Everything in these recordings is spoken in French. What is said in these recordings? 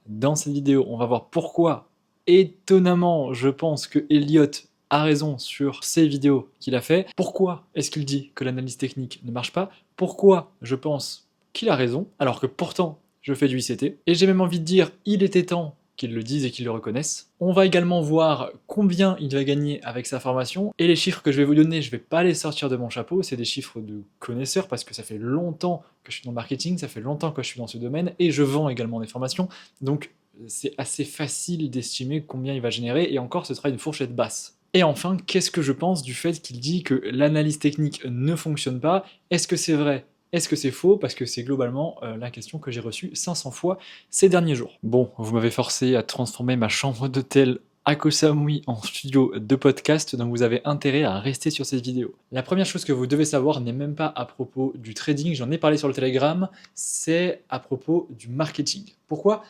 Dans cette vidéo, on va voir pourquoi, étonnamment, je pense que Elliot a raison sur ces vidéos qu'il a fait. Pourquoi est-ce qu'il dit que l'analyse technique ne marche pas? Pourquoi je pense qu'il a raison, alors que pourtant je fais du ICT. Et j'ai même envie de dire, il était temps qu'ils le disent et qu'ils le reconnaissent. On va également voir combien il va gagner avec sa formation, et les chiffres que je vais vous donner, je vais pas les sortir de mon chapeau, c'est des chiffres de connaisseurs, parce que ça fait longtemps que je suis dans le marketing, ça fait longtemps que je suis dans ce domaine, et je vends également des formations, donc c'est assez facile d'estimer combien il va générer, et encore ce sera une fourchette basse. Et enfin, qu'est-ce que je pense du fait qu'il dit que l'analyse technique ne fonctionne pas? Est-ce que c'est vrai? Est-ce que c'est faux? Parce que c'est globalement la question que j'ai reçue 500 fois ces derniers jours. Bon, vous m'avez forcé à transformer ma chambre d'hôtel à Koh Samui en studio de podcast, donc vous avez intérêt à rester sur cette vidéo. La première chose que vous devez savoir n'est même pas à propos du trading, j'en ai parlé sur le Telegram, c'est à propos du marketing. Pourquoi?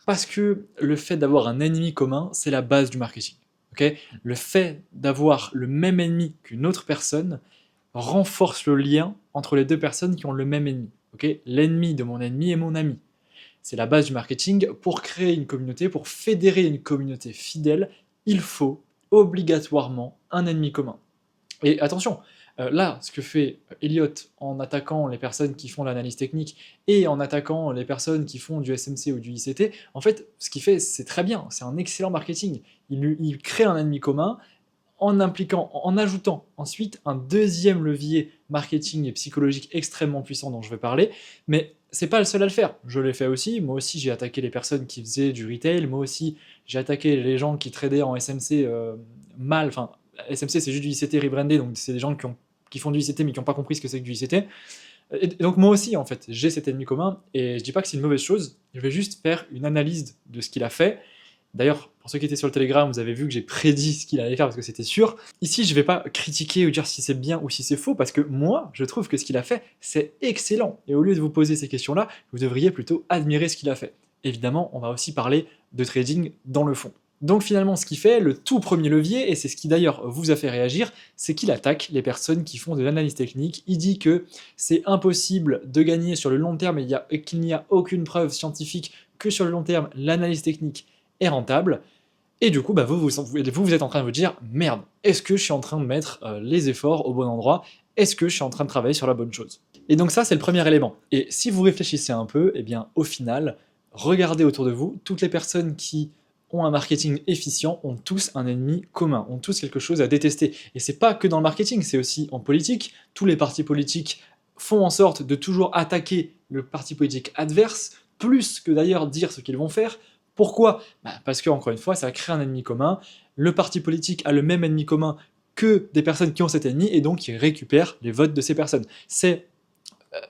Parce que le fait d'avoir un ennemi commun, c'est la base du marketing. Okay, le fait d'avoir le même ennemi qu'une autre personne renforce le lien entre les deux personnes qui ont le même ennemi. Okay, l'ennemi de mon ennemi est mon ami. C'est la base du marketing. Pour créer une communauté, pour fédérer une communauté fidèle, il faut obligatoirement un ennemi commun. Et attention, là, ce que fait Elliot en attaquant les personnes qui font l'analyse technique et en attaquant les personnes qui font du SMC ou du ICT, en fait, ce qu'il fait, c'est très bien, c'est un excellent marketing. Il crée un ennemi commun en ajoutant ensuite un deuxième levier marketing et psychologique extrêmement puissant dont je vais parler, mais c'est pas le seul à le faire. Je l'ai fait aussi, moi aussi j'ai attaqué les personnes qui faisaient du retail, moi aussi j'ai attaqué les gens qui tradaient en SMC mal, enfin SMC c'est juste du ICT rebrandé, donc c'est des gens qui font du ICT mais qui n'ont pas compris ce que c'est que du ICT. Et donc moi aussi en fait, j'ai cet ennemi commun, et je dis pas que c'est une mauvaise chose, je vais juste faire une analyse de ce qu'il a fait. D'ailleurs, pour ceux qui étaient sur le Telegram, vous avez vu que j'ai prédit ce qu'il allait faire parce que c'était sûr. Ici, je vais pas critiquer ou dire si c'est bien ou si c'est faux, parce que moi, je trouve que ce qu'il a fait, c'est excellent. Et au lieu de vous poser ces questions-là, vous devriez plutôt admirer ce qu'il a fait. Évidemment, on va aussi parler de trading dans le fond. Donc finalement, ce qu'il fait, le tout premier levier, et c'est ce qui d'ailleurs vous a fait réagir, c'est qu'il attaque les personnes qui font de l'analyse technique. Il dit que c'est impossible de gagner sur le long terme et qu'il n'y a aucune preuve scientifique que sur le long terme, l'analyse technique est rentable, et du coup, bah, vous êtes en train de vous dire, merde, est-ce que je suis en train de mettre les efforts au bon endroit? Est-ce que je suis en train de travailler sur la bonne chose? Et donc ça, c'est le premier élément. Et si vous réfléchissez un peu, eh bien, au final, regardez autour de vous, toutes les personnes qui ont un marketing efficient ont tous un ennemi commun, ont tous quelque chose à détester. Et c'est pas que dans le marketing, c'est aussi en politique. Tous les partis politiques font en sorte de toujours attaquer le parti politique adverse, plus que d'ailleurs dire ce qu'ils vont faire. Pourquoi? Parce que, encore une fois, ça crée un ennemi commun. Le parti politique a le même ennemi commun que des personnes qui ont cet ennemi, et donc il récupère les votes de ces personnes. C'est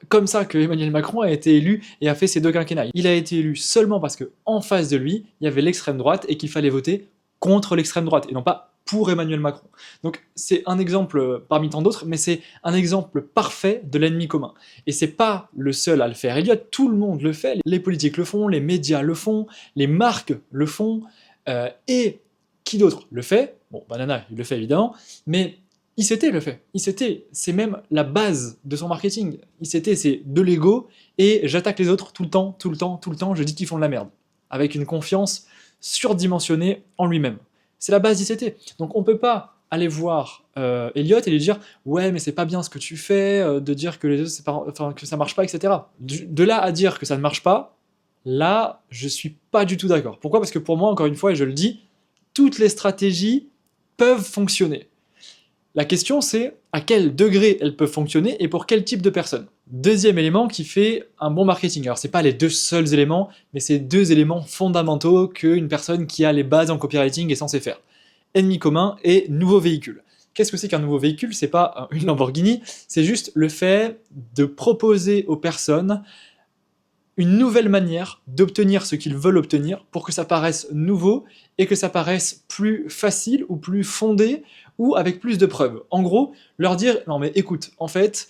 comme ça que Emmanuel Macron a été élu et a fait ses 2 quinquennats. Il a été élu seulement parce qu'en face de lui, il y avait l'extrême droite et qu'il fallait voter contre l'extrême droite, et non pas pour Emmanuel Macron. Donc c'est un exemple parmi tant d'autres, mais c'est un exemple parfait de l'ennemi commun. Et c'est pas le seul à le faire. Tout le monde le fait. Les politiques le font, les médias le font, les marques le font, et qui d'autre le fait? Bon, Banana, il le fait évidemment, mais ICT le fait. ICT, c'est même la base de son marketing. ICT, c'est de l'ego, et j'attaque les autres tout le temps, tout le temps, tout le temps, je dis qu'ils font de la merde. Avec une confiance surdimensionnée en lui-même. C'est la base d'ICT. Donc on peut pas aller voir Elliot et lui dire « Ouais, mais c'est pas bien ce que tu fais, de dire que les autres, que ça marche pas, etc. » De là à dire que ça ne marche pas, là, je suis pas du tout d'accord. Pourquoi? Parce que pour moi, encore une fois, et je le dis, toutes les stratégies peuvent fonctionner. La question, c'est à quel degré elles peuvent fonctionner et pour quel type de personnes. Deuxième élément qui fait un bon marketing. Alors, c'est pas les 2 seuls éléments, mais c'est 2 éléments fondamentaux qu'une personne qui a les bases en copywriting est censée faire. Ennemi commun et nouveau véhicule. Qu'est-ce que c'est qu'un nouveau véhicule? C'est pas une Lamborghini, c'est juste le fait de proposer aux personnes une nouvelle manière d'obtenir ce qu'ils veulent obtenir pour que ça paraisse nouveau et que ça paraisse plus facile ou plus fondé ou avec plus de preuves. En gros, leur dire « Non mais écoute, en fait,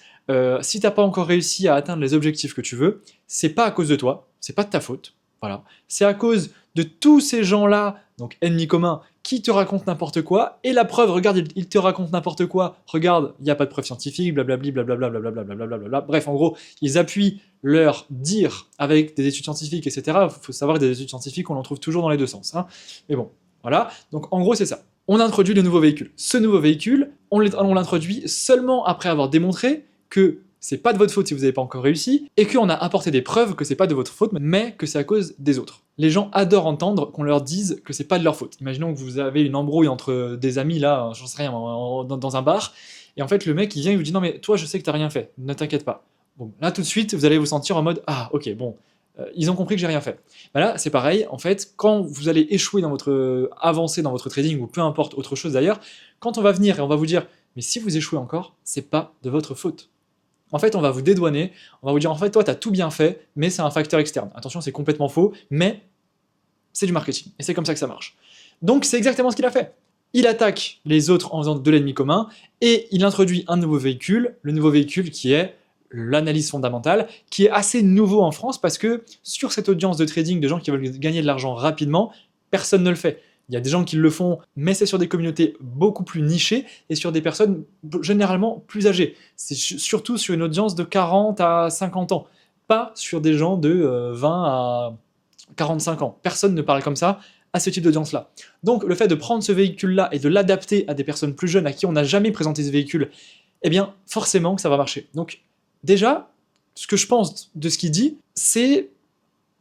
si t'as pas encore réussi à atteindre les objectifs que tu veux, c'est pas à cause de toi, c'est pas de ta faute, voilà. C'est à cause de tous ces gens-là donc ennemi commun, qui te raconte n'importe quoi, et la preuve, regarde, il te raconte n'importe quoi, regarde, il n'y a pas de preuve scientifique, blablabli, blablabla, blablabla, blablabla. Bref, en gros, ils appuient leur dire avec des études scientifiques, etc. Il faut savoir que des études scientifiques, on en trouve toujours dans les deux sens. Hein. Mais bon, voilà. Donc en gros, c'est ça. On introduit le nouveau véhicule. Ce nouveau véhicule, on l'introduit seulement après avoir démontré que c'est pas de votre faute si vous n'avez pas encore réussi, et qu'on a apporté des preuves que c'est pas de votre faute, mais que c'est à cause des autres. Les gens adorent entendre qu'on leur dise que c'est pas de leur faute. Imaginons que vous avez une embrouille entre des amis, là, j'en sais rien, dans un bar, et en fait le mec il vient et vous dit non mais toi je sais que t'as rien fait, ne t'inquiète pas. Bon, là tout de suite vous allez vous sentir en mode ah ok bon, ils ont compris que j'ai rien fait. Bah là c'est pareil, en fait quand vous allez échouer dans votre avancée dans votre trading ou peu importe autre chose d'ailleurs, quand on va venir et on va vous dire mais si vous échouez encore, c'est pas de votre faute. En fait, on va vous dédouaner, on va vous dire en fait, toi, tu as tout bien fait, mais c'est un facteur externe. Attention, c'est complètement faux, mais c'est du marketing, et c'est comme ça que ça marche. Donc, c'est exactement ce qu'il a fait. Il attaque les autres en faisant de l'ennemi commun, et il introduit un nouveau véhicule, le nouveau véhicule qui est l'analyse fondamentale, qui est assez nouveau en France, parce que sur cette audience de trading, de gens qui veulent gagner de l'argent rapidement, personne ne le fait. Il y a des gens qui le font, mais c'est sur des communautés beaucoup plus nichées et sur des personnes généralement plus âgées. C'est surtout sur une audience de 40 à 50 ans, pas sur des gens de 20 à 45 ans. Personne ne parle comme ça à ce type d'audience-là. Donc le fait de prendre ce véhicule-là et de l'adapter à des personnes plus jeunes à qui on n'a jamais présenté ce véhicule, eh bien forcément que ça va marcher. Donc déjà, ce que je pense de ce qu'il dit, c'est...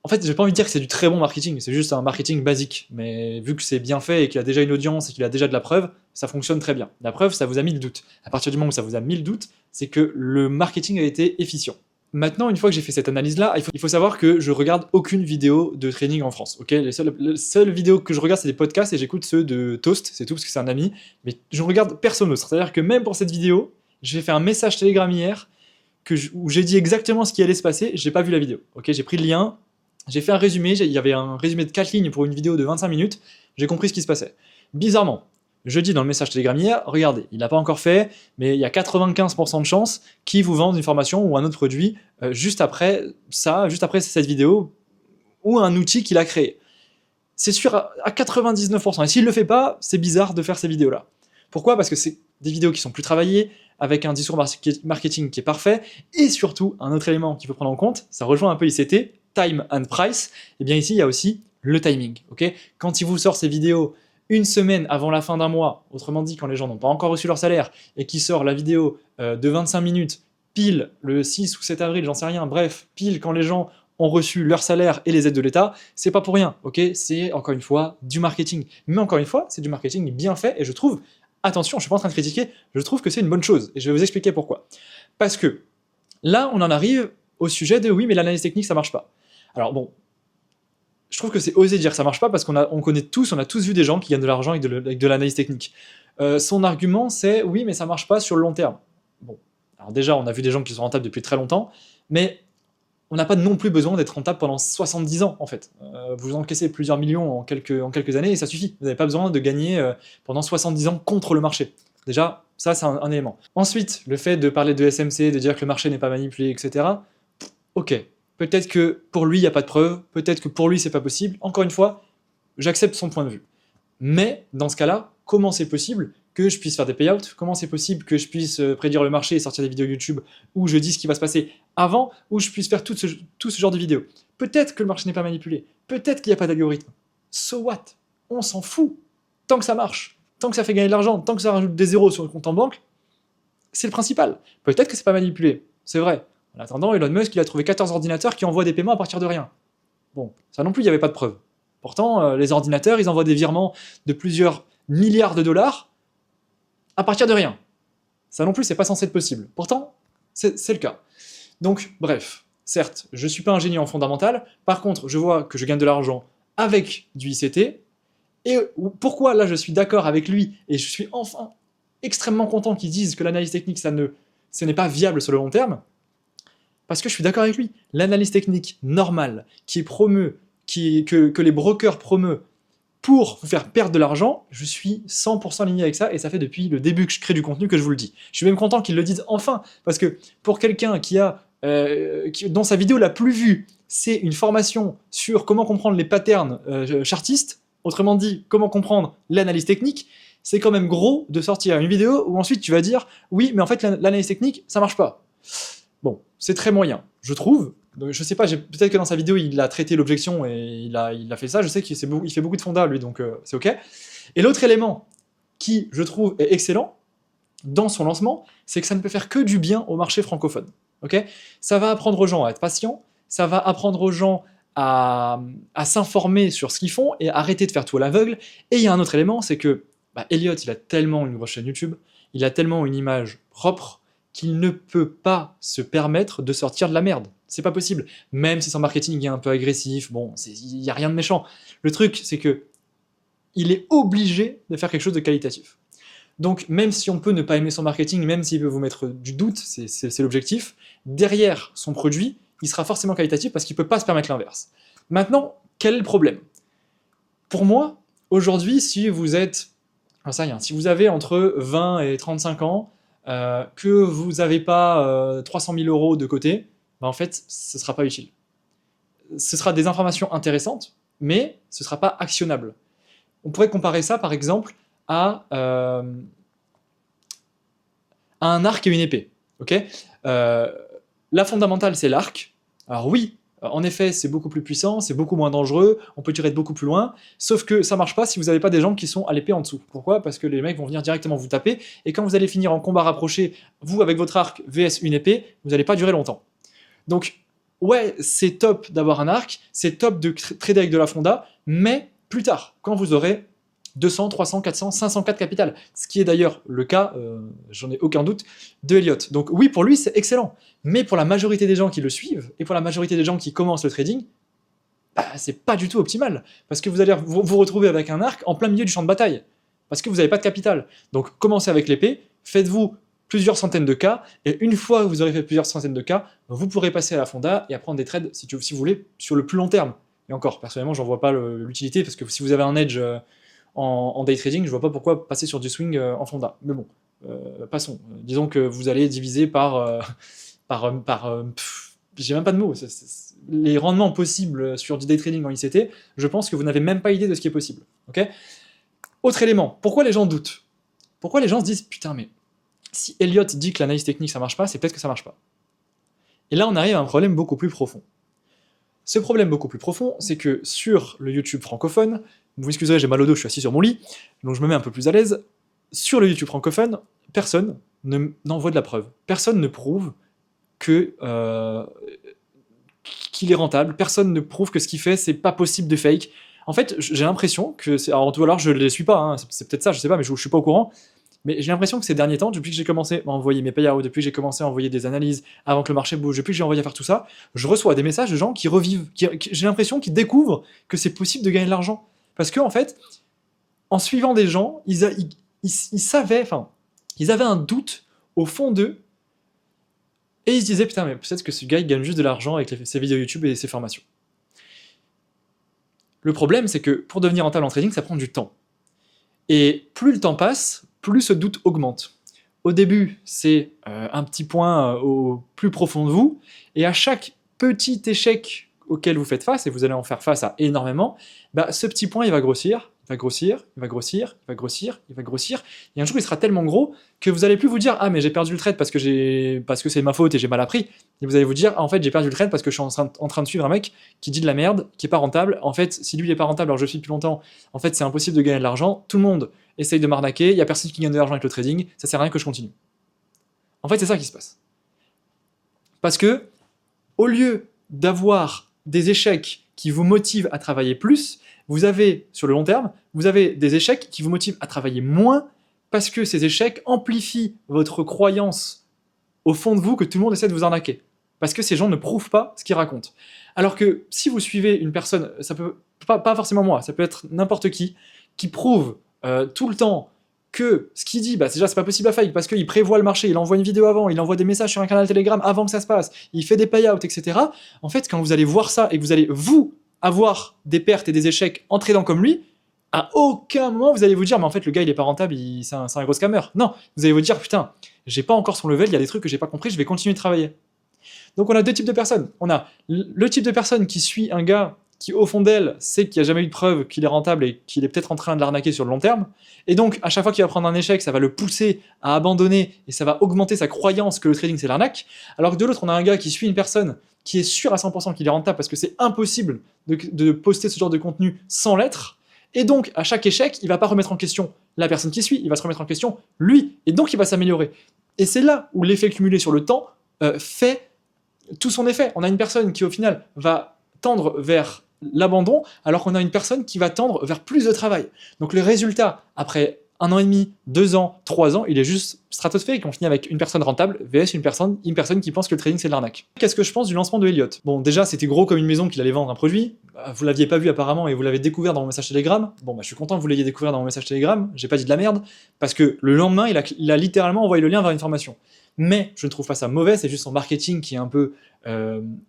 En fait, j'ai pas envie de dire que c'est du très bon marketing, c'est juste un marketing basique. Mais vu que c'est bien fait et qu'il a déjà une audience et qu'il a déjà de la preuve, ça fonctionne très bien. La preuve, ça vous a mis le doute. À partir du moment où ça vous a mis le doute, c'est que le marketing a été efficient. Maintenant, une fois que j'ai fait cette analyse-là, il faut savoir que je regarde aucune vidéo de trading en France. Okay, les seules vidéos que je regarde, c'est des podcasts et j'écoute ceux de Toast, c'est tout parce que c'est un ami. Mais je regarde personne d'autre. C'est-à-dire que même pour cette vidéo, j'ai fait un message Telegram hier où j'ai dit exactement ce qui allait se passer. J'ai pas vu la vidéo. Okay, j'ai pris le lien. J'ai fait un résumé, il y avait un résumé de 4 lignes pour une vidéo de 25 minutes, j'ai compris ce qui se passait. Bizarrement, je dis dans le message Telegram hier, regardez, il n'a pas encore fait, mais il y a 95% de chances qu'il vous vende une formation ou un autre produit juste après ça, juste après cette vidéo, ou un outil qu'il a créé. C'est sûr à 99%, et s'il ne le fait pas, c'est bizarre de faire ces vidéos-là. Pourquoi ? Parce que c'est des vidéos qui sont plus travaillées, avec un discours marketing qui est parfait, et surtout, un autre élément qu'il faut prendre en compte, ça rejoint un peu ICT, time and price, et bien ici il y a aussi le timing. Okay, quand il vous sort ces vidéos une semaine avant la fin d'un mois, autrement dit quand les gens n'ont pas encore reçu leur salaire, et qui sort la vidéo de 25 minutes, pile le 6 ou 7 avril, j'en sais rien, bref, pile quand les gens ont reçu leur salaire et les aides de l'État, c'est pas pour rien, ok, c'est encore une fois du marketing. Mais encore une fois, c'est du marketing bien fait, et je trouve, attention, je suis pas en train de critiquer, je trouve que c'est une bonne chose, et je vais vous expliquer pourquoi. Parce que là, on en arrive au sujet de oui, mais l'analyse technique, ça marche pas. Alors bon, je trouve que c'est osé dire que ça marche pas parce qu'on connaît tous, on a tous vu des gens qui gagnent de l'argent avec de l'analyse technique. Son argument, c'est oui, mais ça marche pas sur le long terme. Bon, alors déjà, on a vu des gens qui sont rentables depuis très longtemps, mais on n'a pas non plus besoin d'être rentable pendant 70 ans, en fait. Vous encaissez plusieurs millions en quelques années et ça suffit. Vous n'avez pas besoin de gagner pendant 70 ans contre le marché. Déjà, ça, c'est un élément. Ensuite, le fait de parler de SMC, de dire que le marché n'est pas manipulé, etc., ok. Peut-être que pour lui, il n'y a pas de preuve, peut-être que pour lui, c'est pas possible. Encore une fois, j'accepte son point de vue. Mais dans ce cas-là, comment c'est possible que je puisse faire des payouts? Comment c'est possible que je puisse prédire le marché et sortir des vidéos YouTube où je dis ce qui va se passer avant, où je puisse faire tout ce genre de vidéos? Peut-être que le marché n'est pas manipulé, peut-être qu'il n'y a pas d'algorithme. So what? On s'en fout. Tant que ça marche, tant que ça fait gagner de l'argent, tant que ça rajoute des zéros sur le compte en banque, c'est le principal. Peut-être que c'est pas manipulé, c'est vrai. En attendant, Elon Musk, il a trouvé 14 ordinateurs qui envoient des paiements à partir de rien. Bon, ça non plus, il n'y avait pas de preuve. Pourtant, les ordinateurs, ils envoient des virements de plusieurs milliards de dollars à partir de rien. Ça non plus, c'est pas censé être possible. Pourtant, c'est le cas. Donc, bref, certes, je ne suis pas un génie en fondamental. Par contre, je vois que je gagne de l'argent avec du ICT. Et pourquoi là, je suis d'accord avec lui et je suis enfin extrêmement content qu'ils disent que l'analyse technique, ce n'est pas viable sur le long terme. Parce que je suis d'accord avec lui. L'analyse technique normale, qui est que les brokers promeuvent pour vous faire perdre de l'argent, je suis 100% aligné avec ça, et ça fait depuis le début que je crée du contenu que je vous le dis. Je suis même content qu'ils le disent enfin, parce que pour quelqu'un dont sa vidéo la plus vue, c'est une formation sur comment comprendre les patterns chartistes, Autrement dit, comment comprendre l'analyse technique? C'est quand même gros de sortir une vidéo où ensuite tu vas dire oui, mais en fait l'analyse technique ça marche pas. Bon, c'est très moyen, je trouve. Donc, je sais pas, peut-être que dans sa vidéo il a traité l'objection et il a fait ça. Je sais qu'il fait beaucoup de fonda lui, donc c'est ok. Et l'autre élément qui, je trouve, est excellent dans son lancement, c'est que ça ne peut faire que du bien au marché francophone. Okay, ça va apprendre aux gens à être patients, ça va apprendre aux gens à s'informer sur ce qu'ils font et à arrêter de faire tout à l'aveugle. Et il y a un autre élément, c'est que Elliot, il a tellement une grosse chaîne YouTube, il a tellement une image propre qu'il ne peut pas se permettre de sortir de la merde. C'est pas possible. Même si son marketing est un peu agressif, bon, il n'y a rien de méchant. Le truc, c'est que il est obligé de faire quelque chose de qualitatif. Donc, même si on peut ne pas aimer son marketing, même s'il peut vous mettre du doute, c'est l'objectif, derrière son produit, il sera forcément qualitatif parce qu'il ne peut pas se permettre l'inverse. Maintenant, quel est le problème? Pour moi, aujourd'hui, si vous êtes, si vous avez entre 20 et 35 ans, que vous n'avez pas 300 000 euros de côté, en fait, ce ne sera pas utile. Ce sera des informations intéressantes, mais ce ne sera pas actionnable. On pourrait comparer ça, par exemple, à un arc et une épée. Okay, la fondamentale, c'est l'arc. Alors oui, en effet, c'est beaucoup plus puissant, c'est beaucoup moins dangereux, on peut tirer de beaucoup plus loin, sauf que ça marche pas si vous n'avez pas des gens qui sont à l'épée en dessous. Pourquoi? Parce que les mecs vont venir directement vous taper, et quand vous allez finir en combat rapproché, vous avec votre arc vs une épée, vous n'allez pas durer longtemps. Donc, ouais, c'est top d'avoir un arc, c'est top de trader avec de la fonda, mais plus tard, quand vous aurez 200, 300, 400, 504 capital. Ce qui est d'ailleurs le cas, j'en ai aucun doute, de Elliot. Donc oui, pour lui, c'est excellent. Mais pour la majorité des gens qui le suivent, et pour la majorité des gens qui commencent le trading, c'est pas du tout optimal. Parce que vous allez vous retrouver avec un arc en plein milieu du champ de bataille. Parce que vous n'avez pas de capital. Donc commencez avec l'épée, faites-vous plusieurs centaines de cas, et une fois que vous aurez fait plusieurs centaines de cas, vous pourrez passer à la fonda et à prendre des trades, si vous voulez, sur le plus long terme. Et encore, personnellement, j'en vois pas l'utilité, parce que si vous avez un edge en day trading, je vois pas pourquoi passer sur du swing en fonda. Mais bon, passons. Disons que vous allez diviser j'ai même pas de mots. Les rendements possibles sur du day trading en ICT, je pense que vous n'avez même pas idée de ce qui est possible. Okay, autre élément, pourquoi les gens doutent? Pourquoi les gens se disent, putain, mais si Elliot dit que l'analyse technique ça marche pas, c'est peut-être que ça marche pas. Et là, on arrive à un problème beaucoup plus profond. Ce problème beaucoup plus profond, c'est que sur le YouTube francophone, vous m'excuserez, j'ai mal au dos, je suis assis sur mon lit, donc je me mets un peu plus à l'aise. Sur le YouTube francophone, personne n'envoie de la preuve. Personne ne prouve qu'il est rentable. Personne ne prouve que ce qu'il fait, c'est pas possible de fake. En fait, j'ai l'impression que alors je les suis pas, hein, c'est peut-être ça, je sais pas, mais je suis pas au courant. Mais j'ai l'impression que ces derniers temps, depuis que j'ai commencé à envoyer mes payouts, depuis que j'ai commencé à envoyer des analyses, avant que le marché bouge, depuis que j'ai envoyé à faire tout ça, je reçois des messages de gens qui revivent, j'ai l'impression qu'ils découvrent que c'est possible de gagner de l'argent. Parce que en fait, en suivant des gens, ils savaient, ils avaient un doute au fond d'eux, et ils se disaient, putain, mais peut-être que ce gars, il gagne juste de l'argent avec ses vidéos YouTube et ses formations. Le problème, c'est que pour devenir rentable en trading, ça prend du temps. Et plus le temps passe, plus ce doute augmente. Au début, c'est un petit point au plus profond de vous, et à chaque petit échec auquel vous faites face, et vous allez en faire face à énormément, ce petit point, il va grossir, il va grossir, il va grossir, il va grossir, il va grossir, et un jour, il sera tellement gros que vous allez plus vous dire « Ah, mais j'ai perdu le trade parce que c'est ma faute et j'ai mal appris », et vous allez vous dire « Ah, en fait, j'ai perdu le trade parce que je suis en train de suivre un mec qui dit de la merde, qui est pas rentable. En fait, si lui, il est pas rentable, alors je le suis depuis longtemps, en fait, c'est impossible de gagner de l'argent. Tout le monde essaye de m'arnaquer, il y a personne qui gagne de l'argent avec le trading, ça sert à rien que je continue. » En fait, c'est ça qui se passe. Parce que, au lieu d'avoir des échecs qui vous motivent à travailler plus, vous avez, sur le long terme, vous avez des échecs qui vous motivent à travailler moins, parce que ces échecs amplifient votre croyance au fond de vous que tout le monde essaie de vous arnaquer. Parce que ces gens ne prouvent pas ce qu'ils racontent. Alors que si vous suivez une personne, ça peut pas forcément moi, ça peut être n'importe qui prouve tout le temps que ce qu'il dit, déjà c'est pas possible à fake, parce qu'il prévoit le marché, il envoie une vidéo avant, il envoie des messages sur un canal Telegram avant que ça se passe, il fait des payouts, etc. En fait, quand vous allez voir ça et que vous allez, vous, avoir des pertes et des échecs en tradant comme lui, à aucun moment vous allez vous dire mais en fait le gars il est pas rentable, c'est un gros scammer. Non, vous allez vous dire putain, j'ai pas encore son level, il y a des trucs que j'ai pas compris, je vais continuer de travailler. Donc on a deux types de personnes. On a le type de personne qui suit un gars qui au fond d'elle sait qu'il n'y a jamais eu de preuve qu'il est rentable et qu'il est peut-être en train de l'arnaquer sur le long terme. Et donc, à chaque fois qu'il va prendre un échec, ça va le pousser à abandonner et ça va augmenter sa croyance que le trading c'est l'arnaque. Alors que de l'autre, on a un gars qui suit une personne qui est sûr à 100% qu'il est rentable parce que c'est impossible de poster ce genre de contenu sans l'être. Et donc, à chaque échec, il va pas remettre en question la personne qui suit, il va se remettre en question lui. Et donc, il va s'améliorer. Et c'est là où l'effet cumulé sur le temps fait tout son effet. On a une personne qui, au final, va tendre vers l'abandon, alors qu'on a une personne qui va tendre vers plus de travail. Donc le résultat, après 1 an et demi, 2 ans, 3 ans, il est juste stratosphérique. On finit avec une personne rentable vs une personne qui pense que le trading c'est de l'arnaque. Qu'est-ce que je pense du lancement de Elliott? Bon, déjà, c'était gros comme une maison qu'il allait vendre un produit. Vous l'aviez pas vu apparemment et vous l'avez découvert dans mon message Telegram. Bon, bah, je suis content que vous l'ayez découvert dans mon message Telegram. J'ai pas dit de la merde, parce que le lendemain, il a littéralement envoyé le lien vers une formation. Mais je ne trouve pas ça mauvais, c'est juste son marketing qui est un peu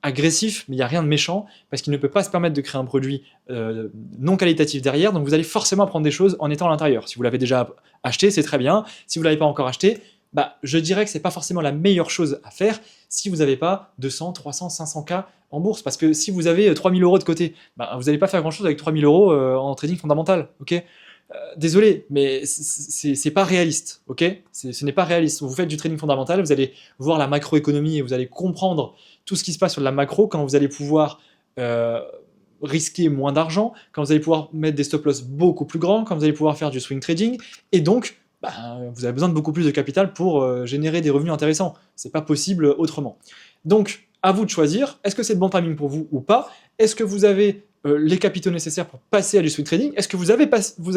agressif, mais il n'y a rien de méchant, parce qu'il ne peut pas se permettre de créer un produit non qualitatif derrière, donc vous allez forcément apprendre des choses en étant à l'intérieur. Si vous l'avez déjà acheté, c'est très bien. Si vous ne l'avez pas encore acheté, bah, je dirais que c'est pas forcément la meilleure chose à faire si vous n'avez pas 200, 300, 500K en bourse, parce que si vous avez 3000 € de côté, bah, vous n'allez pas faire grand chose avec 3000 € en trading fondamental, ok? Désolé, mais c'est pas réaliste, ok? Ce n'est pas réaliste. Vous faites du trading fondamental, vous allez voir la macroéconomie et vous allez comprendre tout ce qui se passe sur la macro quand vous allez pouvoir risquer moins d'argent, quand vous allez pouvoir mettre des stop-loss beaucoup plus grands, quand vous allez pouvoir faire du swing trading, et donc vous avez besoin de beaucoup plus de capital pour générer des revenus intéressants. C'est pas possible autrement. Donc, à vous de choisir, est-ce que c'est le bon timing pour vous ou pas? Est-ce que vous avez les capitaux nécessaires pour passer à du swing trading? Est-ce que vous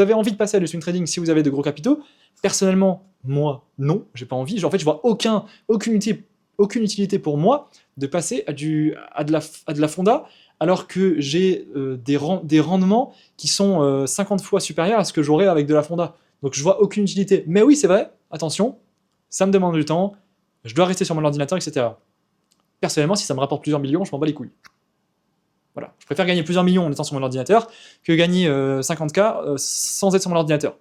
avez envie de passer à du swing trading si vous avez de gros capitaux? Personnellement, moi, non, j'ai pas envie. En fait, je vois aucune utilité pour moi de passer à de la fonda, alors que j'ai des rendements qui sont 50 fois supérieurs à ce que j'aurais avec de la fonda. Donc je vois aucune utilité. Mais oui, c'est vrai, attention, ça me demande du temps, je dois rester sur mon ordinateur, etc. Personnellement, si ça me rapporte plusieurs millions, je m'en bats les couilles. Voilà. Je préfère gagner plusieurs millions en étant sur mon ordinateur que gagner 50K sans être sur mon ordinateur.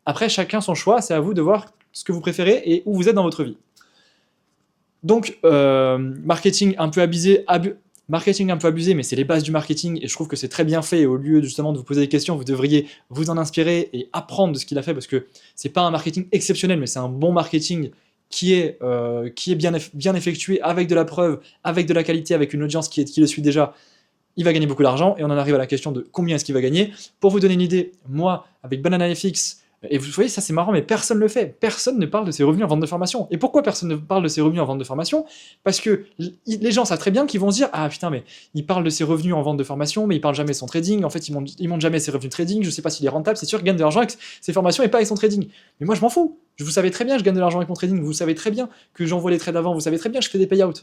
Après, chacun son choix, c'est à vous de voir ce que vous préférez et où vous êtes dans votre vie. Donc, marketing un peu abusé, mais c'est les bases du marketing et je trouve que c'est très bien fait. Et au lieu justement de vous poser des questions, vous devriez vous en inspirer et apprendre de ce qu'il a fait, parce que c'est pas un marketing exceptionnel, mais c'est un bon marketing qui est bien effectué, avec de la preuve, avec de la qualité, avec une audience qui le suit déjà. Il va gagner beaucoup d'argent, et on en arrive à la question de combien est-ce qu'il va gagner. Pour vous donner une idée, moi, avec BananaFX, et vous voyez, ça c'est marrant, mais personne ne le fait. Personne ne parle de ses revenus en vente de formation. Et pourquoi personne ne parle de ses revenus en vente de formation? Parce que les gens savent très bien qu'ils vont se dire « Ah putain, mais il parle de ses revenus en vente de formation, mais il parle jamais de son trading. En fait, il monte jamais ses revenus de trading. Je sais pas s'il est rentable. C'est sûr qu'il gagne de l'argent avec ses formations et pas avec son trading. » Mais moi, je m'en fous. Vous savez très bien que je gagne de l'argent avec mon trading. Vous savez très bien que j'envoie les trades avant. Vous savez très bien que je fais des payouts.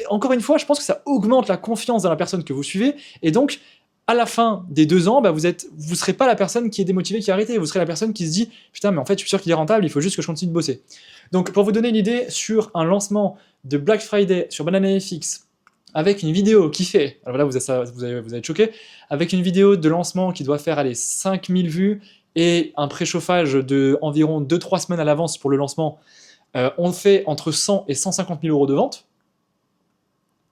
Encore une fois, je pense que ça augmente la confiance dans la personne que vous suivez. Et donc, à la fin des 2 ans, vous serez pas la personne qui est démotivée, qui a arrêté. Vous serez la personne qui se dit « Putain, mais en fait, je suis sûr qu'il est rentable, il faut juste que je continue de bosser. » Donc, pour vous donner une idée sur un lancement de Black Friday sur BananaFX, avec une vidéo qui fait, alors là, vous allez être choqué, avec une vidéo de lancement qui doit faire, 5000 vues, et un préchauffage de environ 2-3 semaines à l'avance pour le lancement, on fait entre 100 et 150 000 € de vente.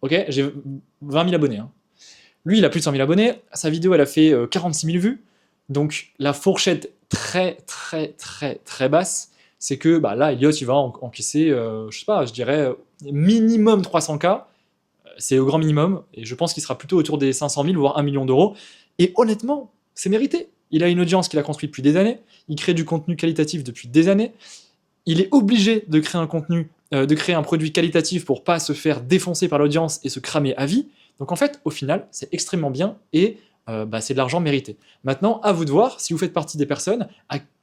Ok, j'ai 20 000 abonnés. Hein. Lui, il a plus de 100 000 abonnés. Sa vidéo, elle a fait 46 000 vues. Donc, la fourchette très basse, c'est que là, Elliott, il va encaisser, je sais pas, je dirais minimum 300K. C'est au grand minimum. Et je pense qu'il sera plutôt autour des 500 000, voire 1 million d'euros. Et honnêtement, c'est mérité. Il a une audience qu'il a construite depuis des années. Il crée du contenu qualitatif depuis des années. Il est obligé de créer un produit qualitatif pour pas se faire défoncer par l'audience et se cramer à vie. Donc en fait, au final, c'est extrêmement bien et c'est de l'argent mérité. Maintenant, à vous de voir si vous faites partie des personnes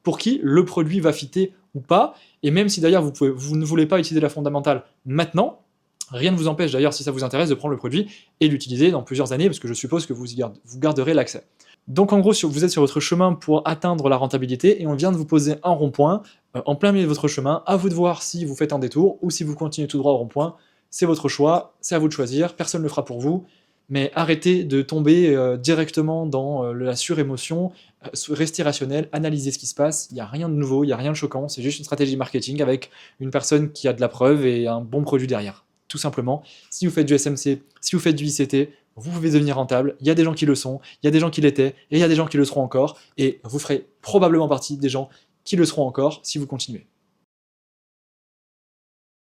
pour qui le produit va fitter ou pas. Et même si d'ailleurs vous ne voulez pas utiliser la fondamentale maintenant, rien ne vous empêche d'ailleurs, si ça vous intéresse, de prendre le produit et l'utiliser dans plusieurs années, parce que je suppose que vous garderez l'accès. Donc en gros, vous êtes sur votre chemin pour atteindre la rentabilité et on vient de vous poser un rond-point en plein milieu de votre chemin. À vous de voir si vous faites un détour ou si vous continuez tout droit au rond-point. C'est votre choix, c'est à vous de choisir, personne ne le fera pour vous. Mais arrêtez de tomber directement dans la surémotion, restez rationnel, analysez ce qui se passe. Il n'y a rien de nouveau, il n'y a rien de choquant, c'est juste une stratégie marketing avec une personne qui a de la preuve et un bon produit derrière. tout simplement. Si vous faites du SMC, si vous faites du ICT, vous pouvez devenir rentable. Il y a des gens qui le sont, il y a des gens qui l'étaient, et il y a des gens qui le seront encore, et vous ferez probablement partie des gens qui le seront encore si vous continuez.